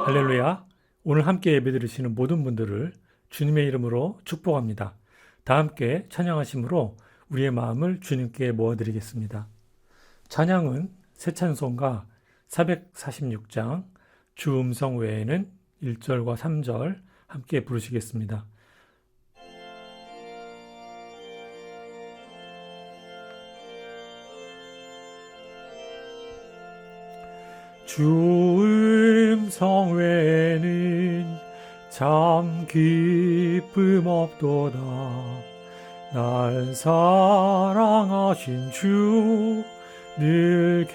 할렐루야. 오늘 함께 예배드리시는 모든 분들을 주님의 이름으로 축복합니다. 다 함께 찬양하심으로 우리의 마음을 주님께 모아드리겠습니다. 찬양은 새 찬송가 446장 주 음성 외에는 1절과 3절 함께 부르시겠습니다. 주 음성 외에는 참 기쁨 없도다. 날 사랑하신 주 늘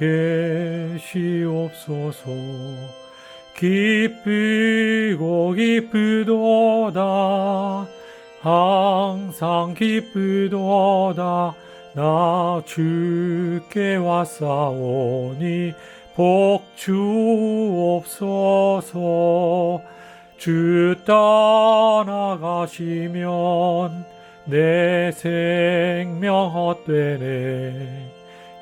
계시옵소서. 기쁘고 기쁘도다. 항상 기쁘도다. 나 주께 왔사오니 복 주옵소서. 주 떠나가시면 내 생명 헛되네.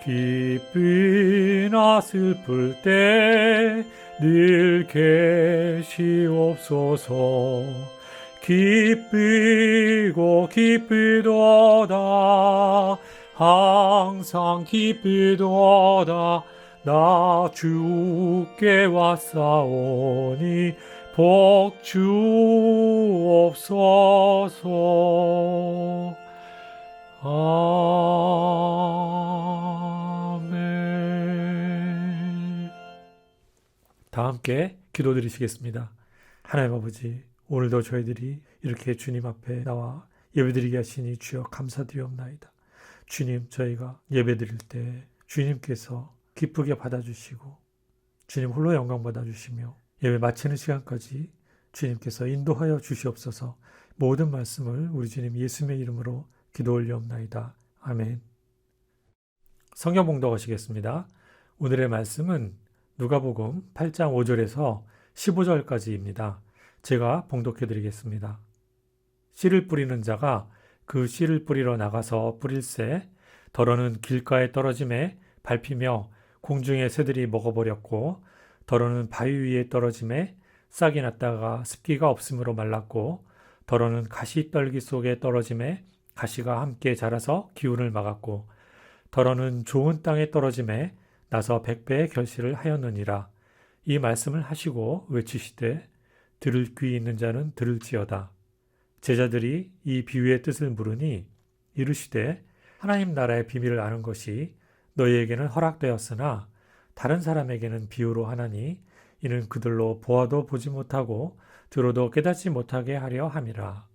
기쁘나 슬플 때 늘 계시옵소서. 기쁘고 기쁘도다. 항상 기쁘도다. 나 주께 왔사오니 복 주옵소서. 아멘. 다 함께 기도드리시겠습니다. 하나님 아버지, 오늘도 저희들이 이렇게 주님 앞에 나와 예배드리게 하시니 주여 감사드리옵나이다. 주님, 저희가 예배드릴 때 주님께서 기쁘게 받아주시고 주님 홀로 영광 받아주시며 예배 마치는 시간까지 주님께서 인도하여 주시옵소서. 모든 말씀을 우리 주님 예수님의 이름으로 기도 올리옵나이다. 아멘. 성경 봉독하시겠습니다. 오늘의 말씀은 누가복음 8장 5절에서 15절까지입니다. 제가 봉독해 드리겠습니다. 씨를 뿌리는 자가 그 씨를 뿌리러 나가서 뿌릴새 더러는 길가에 떨어짐에 밟히며 공중의 새들이 먹어버렸고 더러는 바위 위에 떨어짐에 싹이 났다가 습기가 없으므로 말랐고 더러는 가시떨기 속에 떨어짐에 가시가 함께 자라서 기운을 막았고 더러는 좋은 땅에 떨어짐에 나서 100배의 결실을 하였느니라. 이 말씀을 하시고 외치시되 들을 귀 있는 자는 들을지어다. 제자들이 이 비유의 뜻을 물으니 이르시되 하나님 나라의 비밀을 아는 것이 너희에게는 허락되었으나 다른 사람에게는 비유로 하나니 이는 그들로 보아도 보지 못하고 들어도 깨닫지 못하게 하려 함이라.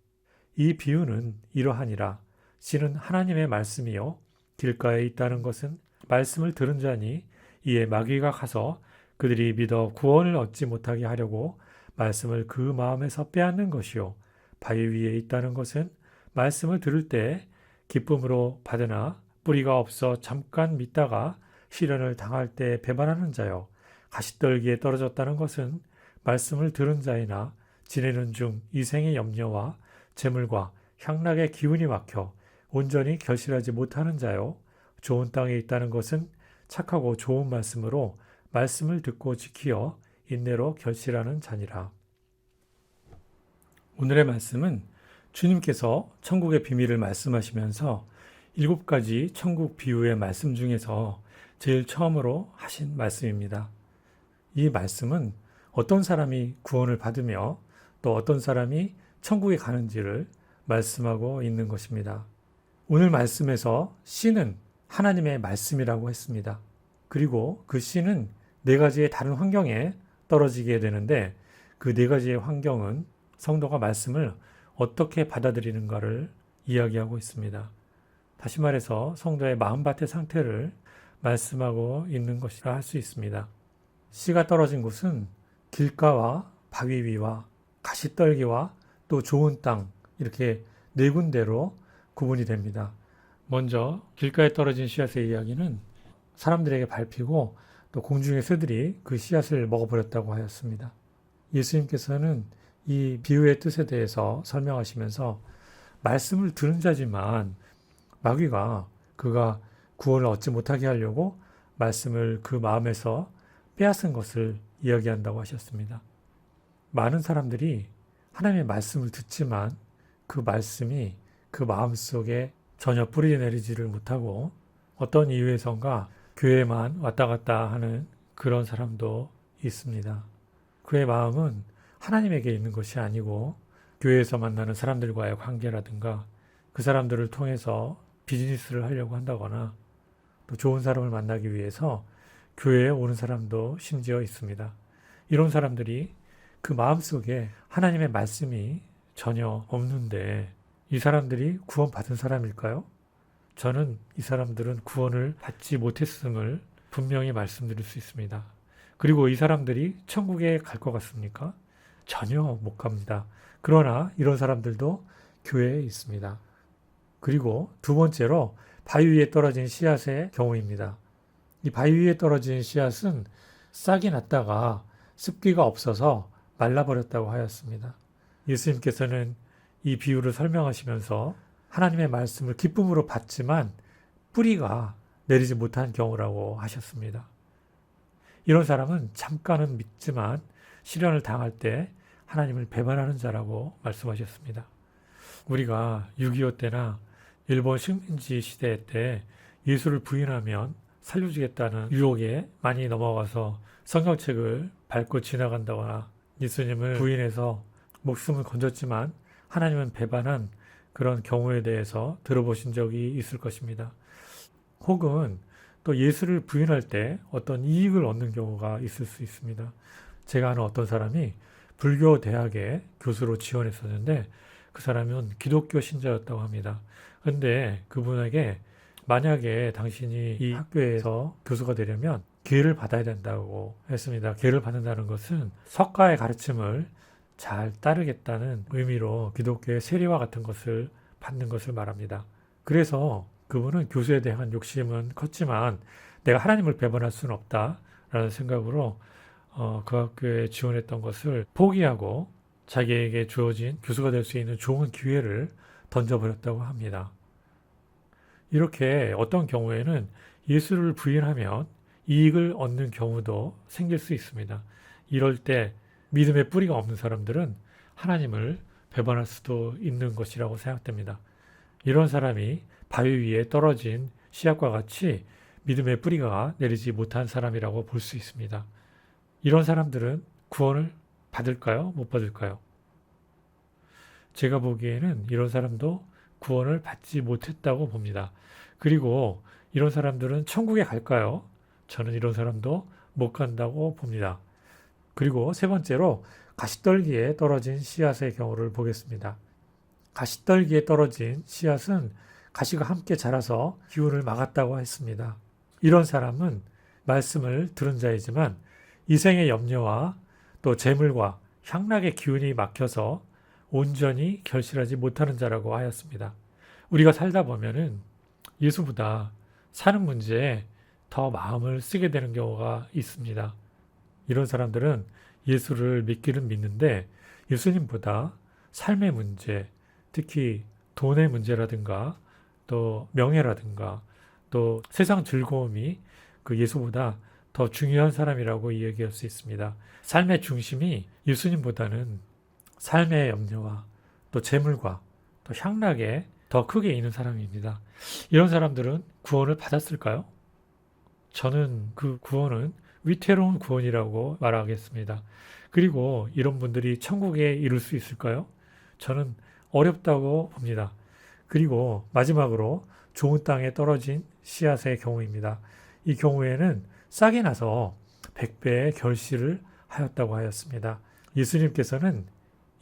이 비유는 이러하니라. 씨는 하나님의 말씀이요 길가에 있다는 것은 말씀을 들은 자니 이에 마귀가 가서 그들이 믿어 구원을 얻지 못하게 하려고 말씀을 그 마음에서 빼앗는 것이요 바위 위에 있다는 것은 말씀을 들을 때 기쁨으로 받으나 뿌리가 없어 잠깐 믿다가 시련을 당할 때 배반하는 자요 가시떨기에 떨어졌다는 것은 말씀을 들은 자이나 지내는 중 이생의 염려와 재물과 향락의 기운이 막혀 온전히 결실하지 못하는 자요 좋은 땅에 있다는 것은 착하고 좋은 말씀으로 말씀을 듣고 지키어 인내로 결실하는 자니라. 오늘의 말씀은 주님께서 천국의 비밀을 말씀하시면서 7가지 천국 비유의 말씀 중에서 제일 처음으로 하신 말씀입니다. 이 말씀은 어떤 사람이 구원을 받으며 또 어떤 사람이 천국에 가는지를 말씀하고 있는 것입니다. 오늘 말씀에서 씨는 하나님의 말씀이라고 했습니다. 그리고 그 씨는 4가지의 다른 환경에 떨어지게 되는데 그 4가지의 환경은 성도가 말씀을 어떻게 받아들이는가를 이야기하고 있습니다. 다시 말해서 성도의 마음밭의 상태를 말씀하고 있는 것이라 할 수 있습니다. 씨가 떨어진 곳은 길가와 바위 위와 가시떨기와 또 좋은 땅 이렇게 4군데로 구분이 됩니다. 먼저 길가에 떨어진 씨앗의 이야기는 사람들에게 밟히고 또 공중의 새들이 그 씨앗을 먹어버렸다고 하였습니다. 예수님께서는 이 비유의 뜻에 대해서 설명하시면서 말씀을 들은 자지만 마귀가 그가 구원을 얻지 못하게 하려고 말씀을 그 마음에서 빼앗은 것을 이야기한다고 하셨습니다. 많은 사람들이 하나님의 말씀을 듣지만 그 말씀이 그 마음속에 전혀 뿌리 내리지를 못하고 어떤 이유에선가 교회만 왔다 갔다 하는 그런 사람도 있습니다. 그의 마음은 하나님에게 있는 것이 아니고 교회에서 만나는 사람들과의 관계라든가 그 사람들을 통해서 비즈니스를 하려고 한다거나 또 좋은 사람을 만나기 위해서 교회에 오는 사람도 심지어 있습니다. 이런 사람들이 그 마음속에 하나님의 말씀이 전혀 없는데 이 사람들이 구원받은 사람일까요? 저는 이 사람들은 구원을 받지 못했음을 분명히 말씀드릴 수 있습니다. 그리고 이 사람들이 천국에 갈 것 같습니까? 전혀 못 갑니다. 그러나 이런 사람들도 교회에 있습니다. 그리고 두 번째로 바위 위에 떨어진 씨앗의 경우입니다. 이 바위 위에 떨어진 씨앗은 싹이 났다가 습기가 없어서 말라버렸다고 하였습니다. 예수님께서는 이 비유를 설명하시면서 하나님의 말씀을 기쁨으로 받지만 뿌리가 내리지 못한 경우라고 하셨습니다. 이런 사람은 잠깐은 믿지만 시련을 당할 때 하나님을 배반하는 자라고 말씀하셨습니다. 우리가 6.25 때나 일본 식민지 시대 때 예수를 부인하면 살려주겠다는 유혹에 많이 넘어가서 성경책을 밟고 지나간다거나 예수님을 부인해서 목숨을 건졌지만 하나님은 배반한 그런 경우에 대해서 들어보신 적이 있을 것입니다. 혹은 또 예수를 부인할 때 어떤 이익을 얻는 경우가 있을 수 있습니다. 제가 아는 어떤 사람이 불교 대학에 교수로 지원했었는데 그 사람은 기독교 신자였다고 합니다. 그런데 그분에게 만약에 당신이 이 학교에서 교수가 되려면 기회를 받아야 된다고 했습니다. 기회를 받는다는 것은 석가의 가르침을 잘 따르겠다는 의미로 기독교의 세리와 같은 것을 받는 것을 말합니다. 그래서 그분은 교수에 대한 욕심은 컸지만 내가 하나님을 배반할 수는 없다라는 생각으로 그 학교에 지원했던 것을 포기하고 자기에게 주어진 교수가 될 수 있는 좋은 기회를 던져버렸다고 합니다. 이렇게 어떤 경우에는 예수를 부인하면 이익을 얻는 경우도 생길 수 있습니다. 이럴 때 믿음의 뿌리가 없는 사람들은 하나님을 배반할 수도 있는 것이라고 생각됩니다. 이런 사람이 바위 위에 떨어진 씨앗과 같이 믿음의 뿌리가 내리지 못한 사람이라고 볼 수 있습니다. 이런 사람들은 구원을 받을까요? 못 받을까요? 제가 보기에는 이런 사람도 구원을 받지 못했다고 봅니다. 그리고 이런 사람들은 천국에 갈까요? 저는 이런 사람도 못 간다고 봅니다. 그리고 세 번째로 가시떨기에 떨어진 씨앗의 경우를 보겠습니다. 가시떨기에 떨어진 씨앗은 가시가 함께 자라서 기운을 막았다고 했습니다. 이런 사람은 말씀을 들은 자이지만 이생의 염려와 또 재물과 향락의 기운이 막혀서 온전히 결실하지 못하는 자라고 하였습니다. 우리가 살다 보면은 예수보다 사는 문제에 더 마음을 쓰게 되는 경우가 있습니다. 이런 사람들은 예수를 믿기는 믿는데 예수님보다 삶의 문제, 특히 돈의 문제라든가 또 명예라든가 또 세상 즐거움이 그 예수보다 더 중요한 사람이라고 이야기할 수 있습니다. 삶의 중심이 예수님보다는 삶의 염려와 또 재물과 또 향락에 더 크게 있는 사람입니다. 이런 사람들은 구원을 받았을까요? 저는 그 구원은 위태로운 구원이라고 말하겠습니다. 그리고 이런 분들이 천국에 이룰 수 있을까요? 저는 어렵다고 봅니다. 그리고 마지막으로 좋은 땅에 떨어진 씨앗의 경우입니다. 이 경우에는 싹이 나서 100배의 결실을 하였다고 하였습니다. 예수님께서는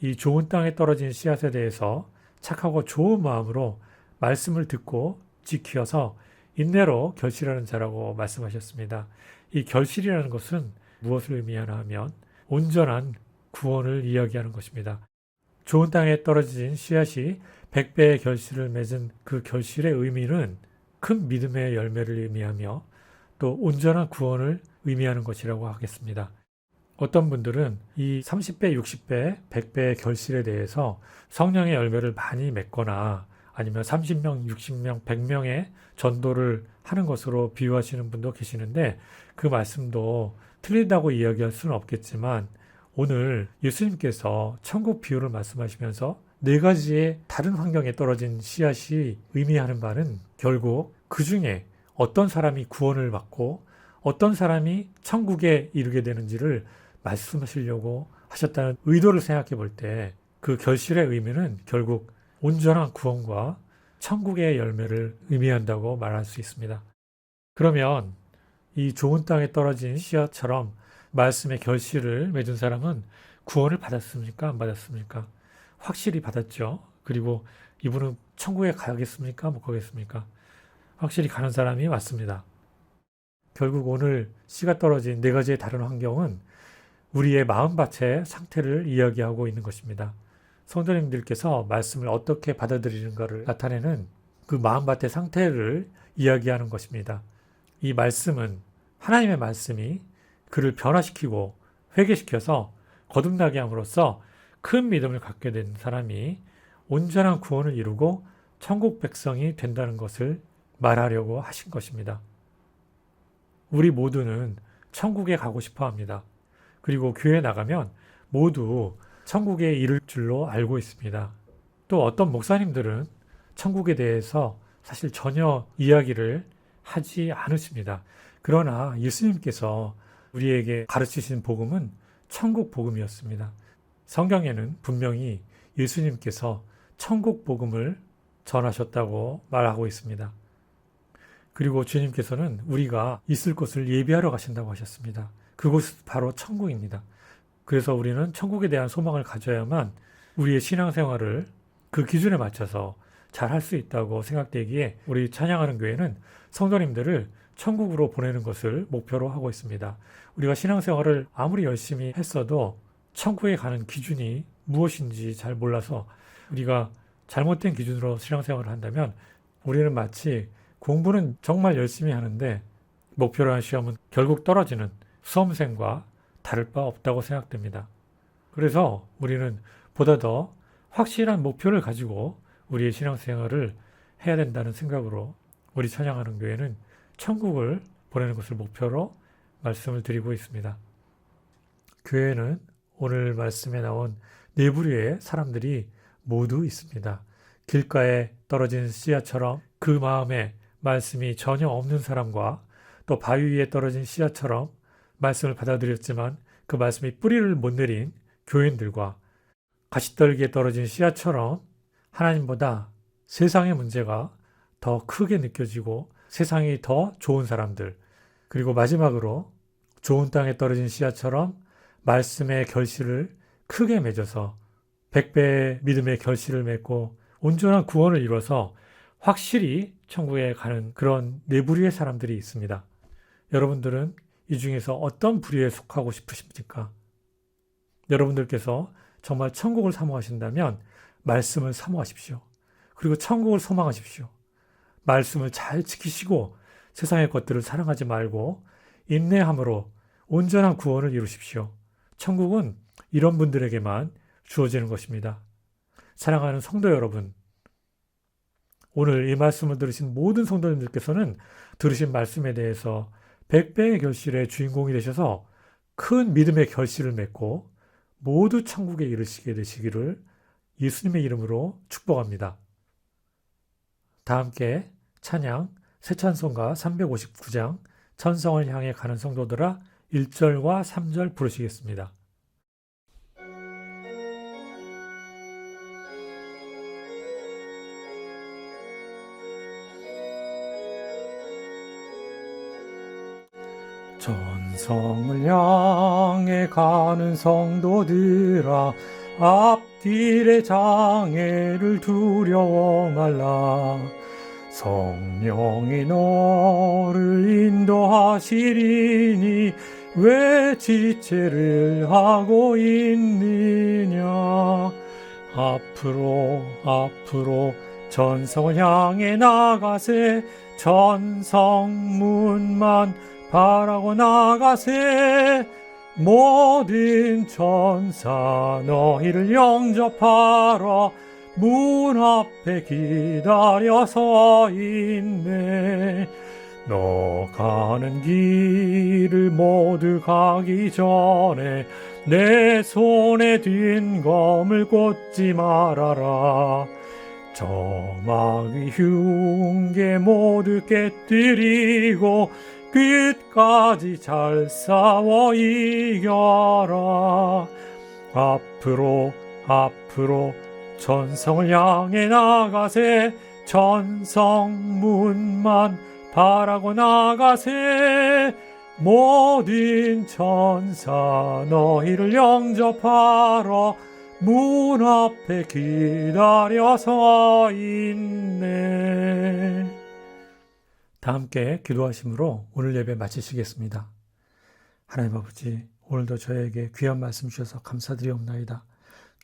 이 좋은 땅에 떨어진 씨앗에 대해서 착하고 좋은 마음으로 말씀을 듣고 지켜서 인내로 결실하는 자라고 말씀하셨습니다. 이 결실이라는 것은 무엇을 의미하나 하면 온전한 구원을 이야기하는 것입니다. 좋은 땅에 떨어진 씨앗이 100배의 결실을 맺은 그 결실의 의미는 큰 믿음의 열매를 의미하며 또 온전한 구원을 의미하는 것이라고 하겠습니다. 어떤 분들은 이 30배, 60배, 100배의 결실에 대해서 성령의 열매를 많이 맺거나 아니면 30명, 60명, 100명의 전도를 하는 것으로 비유하시는 분도 계시는데 그 말씀도 틀린다고 이야기할 수는 없겠지만 오늘 예수님께서 천국 비유를 말씀하시면서 네 가지의 다른 환경에 떨어진 씨앗이 의미하는 바는 결국 그 중에 어떤 사람이 구원을 받고 어떤 사람이 천국에 이르게 되는지를 말씀하시려고 하셨다는 의도를 생각해 볼 때 그 결실의 의미는 결국 온전한 구원과 천국의 열매를 의미한다고 말할 수 있습니다. 그러면 이 좋은 땅에 떨어진 씨앗처럼 말씀의 결실을 맺은 사람은 구원을 받았습니까? 안 받았습니까? 확실히 받았죠. 그리고 이분은 천국에 가겠습니까? 못 가겠습니까? 확실히 가는 사람이 맞습니다. 결국 오늘 씨가 떨어진 네 가지의 다른 환경은 우리의 마음밭의 상태를 이야기하고 있는 것입니다. 성도님들께서 말씀을 어떻게 받아들이는가를 나타내는 그 마음밭의 상태를 이야기하는 것입니다. 이 말씀은 하나님의 말씀이 그를 변화시키고 회개시켜서 거듭나게 함으로써 큰 믿음을 갖게 된 사람이 온전한 구원을 이루고 천국 백성이 된다는 것을 말하려고 하신 것입니다. 우리 모두는 천국에 가고 싶어 합니다. 그리고 교회에 나가면 모두 천국에 이를 줄로 알고 있습니다. 또 어떤 목사님들은 천국에 대해서 사실 전혀 이야기를 하지 않으십니다. 그러나 예수님께서 우리에게 가르치신 복음은 천국 복음이었습니다. 성경에는 분명히 예수님께서 천국 복음을 전하셨다고 말하고 있습니다. 그리고 주님께서는 우리가 있을 곳을 예비하러 가신다고 하셨습니다. 그곳은 바로 천국입니다. 그래서 우리는 천국에 대한 소망을 가져야만 우리의 신앙생활을 그 기준에 맞춰서 잘 할 수 있다고 생각되기에 우리 찬양하는 교회는 성도님들을 천국으로 보내는 것을 목표로 하고 있습니다. 우리가 신앙생활을 아무리 열심히 했어도 천국에 가는 기준이 무엇인지 잘 몰라서 우리가 잘못된 기준으로 신앙생활을 한다면 우리는 마치 공부는 정말 열심히 하는데 목표로 한 시험은 결국 떨어지는 수험생과 다를 바 없다고 생각됩니다. 그래서 우리는 보다 더 확실한 목표를 가지고 우리의 신앙생활을 해야 된다는 생각으로 우리 찬양하는 교회는 천국을 보내는 것을 목표로 말씀을 드리고 있습니다. 교회는 오늘 말씀에 나온 네 부류의 사람들이 모두 있습니다. 길가에 떨어진 씨앗처럼 그 마음에 말씀이 전혀 없는 사람과 또 바위 위에 떨어진 씨앗처럼 말씀을 받아들였지만 그 말씀이 뿌리를 못 내린 교인들과 가시떨기에 떨어진 씨앗처럼 하나님보다 세상의 문제가 더 크게 느껴지고 세상이 더 좋은 사람들, 그리고 마지막으로 좋은 땅에 떨어진 씨앗처럼 말씀의 결실을 크게 맺어서 100배의 믿음의 결실을 맺고 온전한 구원을 이뤄서 확실히 천국에 가는 그런 네 부류의 사람들이 있습니다. 여러분들은 이 중에서 어떤 부류에 속하고 싶으십니까? 여러분들께서 정말 천국을 사모하신다면 말씀을 사모하십시오. 그리고 천국을 소망하십시오. 말씀을 잘 지키시고 세상의 것들을 사랑하지 말고 인내함으로 온전한 구원을 이루십시오. 천국은 이런 분들에게만 주어지는 것입니다. 사랑하는 성도 여러분, 오늘 이 말씀을 들으신 모든 성도님들께서는 들으신 말씀에 대해서 100배의 결실의 주인공이 되셔서 큰 믿음의 결실을 맺고 모두 천국에 이르시게 되시기를 예수님의 이름으로 축복합니다. 다 함께 찬양 새 찬송가 359장 천성을 향해 가는 성도들아 1절과 3절 부르시겠습니다. 천성을 향해 가는 성도들아 앞길의 장애를 두려워 말라. 성령이 너를 인도하시리니 왜 지체를 하고 있느냐. 앞으로 천성을 향해 나가세. 천성문만 바라고 나가세. 모든 천사 너희를 영접하러 문 앞에 기다려 서 있네. 너 가는 길을 모두 가기 전에 내 손에 든 검을 꽂지 말아라. 저마귀 흉계 모두 깨뜨리고 끝까지 잘 싸워 이겨라. 앞으로 전성을 향해 나가세. 전성문만 바라고 나가세. 모든 천사 너희를 영접하러 문 앞에 기다려 서 있네. 다 함께 기도하심으로 오늘 예배 마치시겠습니다. 하나님 아버지, 오늘도 저에게 귀한 말씀 주셔서 감사드리옵나이다.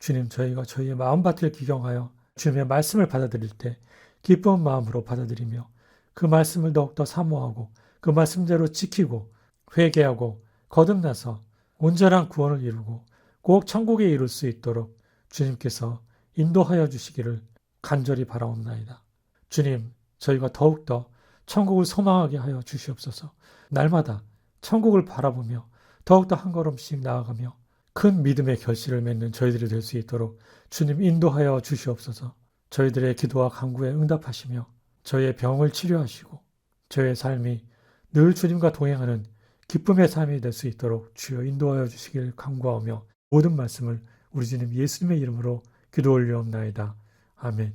주님, 저희가 저희의 마음밭을 기경하여 주님의 말씀을 받아들일 때 기쁜 마음으로 받아들이며 그 말씀을 더욱더 사모하고 그 말씀대로 지키고 회개하고 거듭나서 온전한 구원을 이루고 꼭 천국에 이룰 수 있도록 주님께서 인도하여 주시기를 간절히 바라옵나이다. 주님, 저희가 더욱더 천국을 소망하게 하여 주시옵소서. 날마다 천국을 바라보며 더욱더 한 걸음씩 나아가며 큰 믿음의 결실을 맺는 저희들이 될 수 있도록 주님 인도하여 주시옵소서. 저희들의 기도와 간구에 응답하시며 저희의 병을 치료하시고 저희의 삶이 늘 주님과 동행하는 기쁨의 삶이 될 수 있도록 주여 인도하여 주시길 간구하며 모든 말씀을 우리 주님 예수님의 이름으로 기도 올리옵나이다. 아멘.